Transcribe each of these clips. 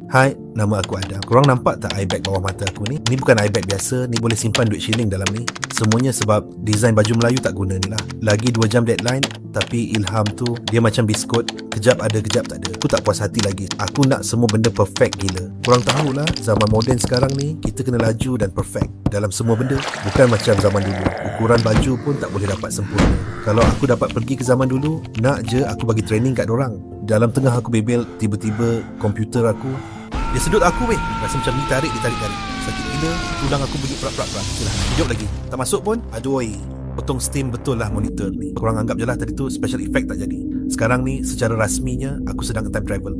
Hai, nama aku Adam. Korang nampak tak eye bag bawah mata aku ni? Ni bukan eye bag biasa, ni boleh simpan duit shilling dalam ni. Semuanya sebab design baju Melayu tak guna ni lah. Lagi 2 jam deadline, tapi ilham tu dia macam biskut. Kejap ada, kejap tak ada. Aku tak puas hati lagi. Aku nak semua benda perfect gila. Korang tahulah, zaman moden sekarang ni, kita kena laju dan perfect dalam semua benda. Bukan macam zaman dulu. Ukuran baju pun tak boleh dapat sempurna. Kalau aku dapat pergi ke zaman dulu, nak je aku bagi training kat dorang. Dalam tengah aku bebel, tiba-tiba komputer aku dia sedut aku weh. Rasa macam ditarik. Sakit gila. Tulang aku bunyi prak. Itulah, hidup lagi. Tak masuk pun, aduh. Potong steam betul lah monitor ni. Korang anggap je lah tadi tu special effect tak jadi. Sekarang ni secara rasminya aku sedang time travel.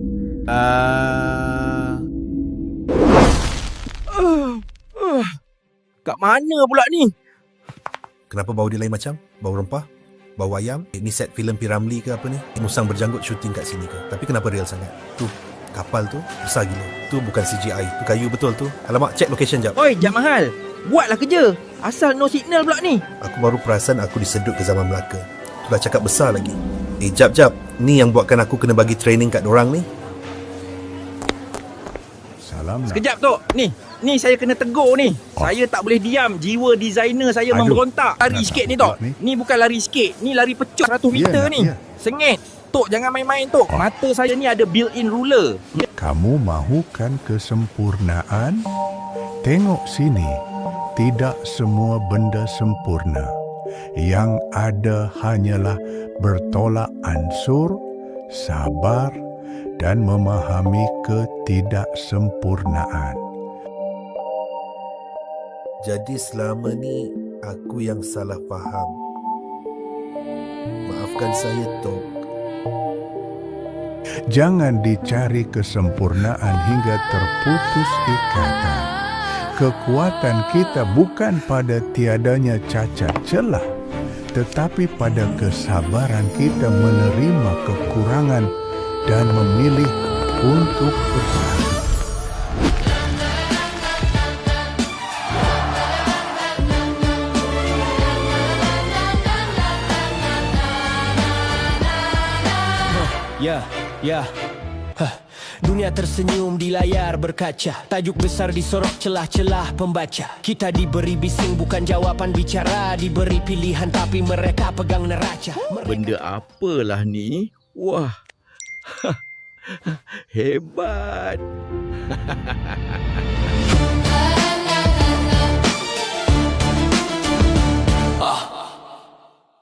Kat mana pula ni? Kenapa bau dia lain macam? Bau rempah? Bau ayam? Ni set filem P. Ramlee ke apa ni? Musang berjanggut syuting kat sini ke? Tapi kenapa real sangat? Tuh, kapal tu besar gila. Tu bukan CGI. Tu kayu betul tu. Alamak, check location jap. Oi, Jap Mahal. Buatlah kerja. Asal no signal pula ni. Aku baru perasan aku disedut ke zaman Melaka. Tu dah cakap besar lagi. Jap. Ni yang buatkan aku kena bagi training kat dorang ni. Salam. Sekejap Tok. Ni saya kena tegur ni. Saya tak boleh diam. Jiwa designer saya memberontak. Lari sikit ni Tok. Ni bukan lari sikit. Ni lari pecut 100 meter ni. Sengit. Tok, jangan main-main Tok. Mata saya ni ada built-in ruler. Kamu mahukan kesempurnaan? Tengok sini. Tidak semua benda sempurna. Yang ada hanyalah bertolak ansur, sabar dan memahami ketidaksempurnaan. Jadi selama ni aku yang salah faham. Maafkan saya, Tok. Jangan dicari kesempurnaan hingga terputus ikatan. Kekuatan kita bukan pada tiadanya cacat celah, tetapi pada kesabaran kita menerima kekurangan dan memilih untuk bersatu. Ya. Dunia tersenyum di layar berkaca. Tajuk besar disorok celah-celah pembaca. Kita diberi bising bukan jawapan bicara. Diberi pilihan tapi mereka pegang neraca. Benda apalah ni? Wah. Hebat.